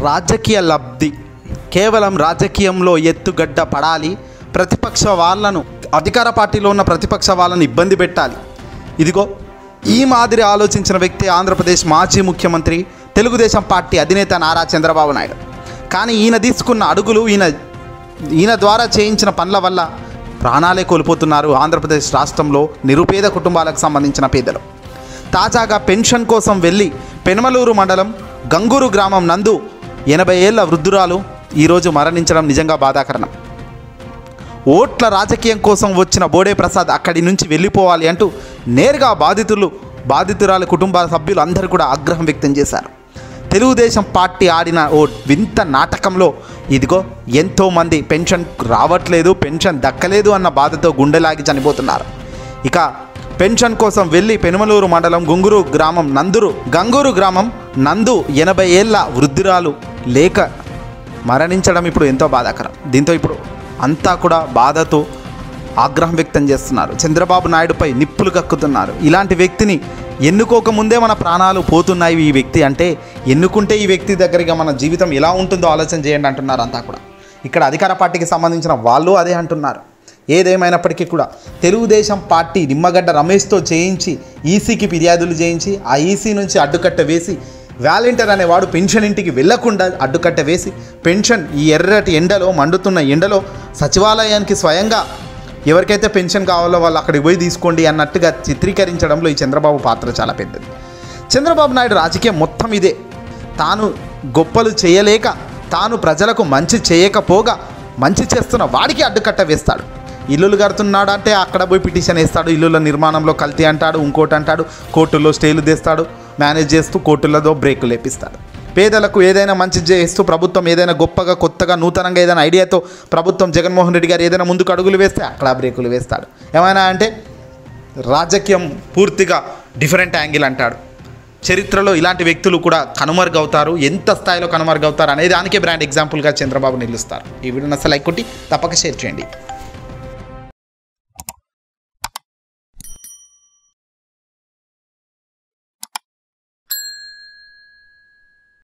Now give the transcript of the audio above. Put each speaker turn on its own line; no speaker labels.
రాజకీయ లబ్ధి, కేవలం రాజకీయంలో ఎత్తుగడ్డ పడాలి, ప్రతిపక్ష వాళ్ళను, అధికార పార్టీలో ఉన్న ప్రతిపక్ష వాళ్ళను ఇబ్బంది పెట్టాలి. ఇదిగో ఈ మాదిరి ఆలోచించిన వ్యక్తి ఆంధ్రప్రదేశ్ మాజీ ముఖ్యమంత్రి, తెలుగుదేశం పార్టీ అధినేత నారా చంద్రబాబు నాయుడు. కానీ ఈయన తీసుకున్న అడుగులు, ఈయన ద్వారా చేయించిన పనుల వల్ల ప్రాణాలే కోల్పోతున్నారు ఆంధ్రప్రదేశ్ రాష్ట్రంలో నిరుపేద కుటుంబాలకు సంబంధించిన పేదలు. తాజాగా పెన్షన్ కోసం వెళ్ళి పెనమలూరు మండలం గంగూరు గ్రామం నందు 80 ఏళ్ల వృద్ధురాలు ఈరోజు మరణించడం నిజంగా బాధాకరణం. ఓట్ల రాజకీయం కోసం వచ్చిన బోడే ప్రసాద్ అక్కడి నుంచి వెళ్ళిపోవాలి అంటూ నేరుగా బాధితురాలి కుటుంబ సభ్యులు అందరూ కూడా ఆగ్రహం వ్యక్తం చేశారు. తెలుగుదేశం పార్టీ ఆడిన ఓ వింత నాటకంలో ఇదిగో ఎంతోమంది పెన్షన్ రావట్లేదు, పెన్షన్ దక్కలేదు అన్న బాధతో గుండెలాగి చనిపోతున్నారు. ఇక పెన్షన్ కోసం వెళ్ళి పెనుమలూరు మండలం గంగూరు గ్రామం నందు 80 ఏళ్ల వృద్ధురాలు లేక మరణించడం ఇప్పుడు ఎంతో బాధాకరం. దీంతో ఇప్పుడు అంతా కూడా బాధతో ఆగ్రహం వ్యక్తం చేస్తున్నారు. చంద్రబాబు నాయుడుపై నిప్పులు కక్కుతున్నారు. ఇలాంటి వ్యక్తిని ఎన్నుకోకముందే మన ప్రాణాలు పోతున్నాయి. ఈ వ్యక్తి అంటే ఎన్నుకుంటే ఈ వ్యక్తి దగ్గరగా మన జీవితం ఎలా ఉంటుందో ఆలోచన చేయండి అంటున్నారు అంతా కూడా. ఇక్కడ అధికార పార్టీకి సంబంధించిన వాళ్ళు అదే అంటున్నారు. ఏదేమైనప్పటికీ కూడా తెలుగుదేశం పార్టీ నిమ్మగడ్డ రమేష్తో చేయించి ఈసీకి ఫిర్యాదులు చేయించి ఆ ఈసీ నుంచి అడ్డుకట్ట వేసి వాలంటీర్ అనేవాడు పెన్షన్ ఇంటికి వెళ్లకుండా అడ్డుకట్ట వేసి పెన్షన్ ఈ ఎర్రటి ఎండలో, మండుతున్న ఎండలో సచివాలయానికి స్వయంగా ఎవరికైతే పెన్షన్ కావాలో వాళ్ళు అక్కడికి పోయి తీసుకోండి అన్నట్టుగా చిత్రీకరించడంలో ఈ చంద్రబాబు పాత్ర చాలా పెద్దది. చంద్రబాబు నాయుడు రాజకీయం మొత్తం ఇదే. తాను గొప్పలు చేయలేక, తాను ప్రజలకు మంచి చేయకపోగా మంచి చేస్తున్న వాడికి అడ్డుకట్ట వేస్తాడు. ఇల్లులు కడుతున్నాడు అంటే అక్కడ పోయి పిటిషన్ వేస్తాడు, ఇల్లుల నిర్మాణంలో కల్తీ అంటాడు, ఇంకోటి అంటాడు, కోర్టుల్లో స్టేలు తెస్తాడు, మేనేజ్ చేస్తూ కోర్టులతో బ్రేకులు లేపిస్తాడు. పేదలకు ఏదైనా మంచి చేస్తూ ప్రభుత్వం ఏదైనా గొప్పగా కొత్తగా నూతనంగా ఏదైనా ఐడియాతో ప్రభుత్వం జగన్మోహన్ రెడ్డి గారు ఏదైనా ముందుకు అడుగులు వేస్తే అక్కడ బ్రేకులు వేస్తాడు. ఏమైనా అంటే రాజకీయం పూర్తిగా డిఫరెంట్ యాంగిల్ అంటాడు. చరిత్రలో ఇలాంటి వ్యక్తులు కూడా కనుమరుగవుతారు. ఎంత స్థాయిలో కనుమరుగవుతారు అనే దానికే బ్రాండ్ ఎగ్జాంపుల్గా చంద్రబాబు నిలుస్తారు. ఈ వీడియోని అసలు లైక్ కొట్టి తప్పక షేర్ చేయండి.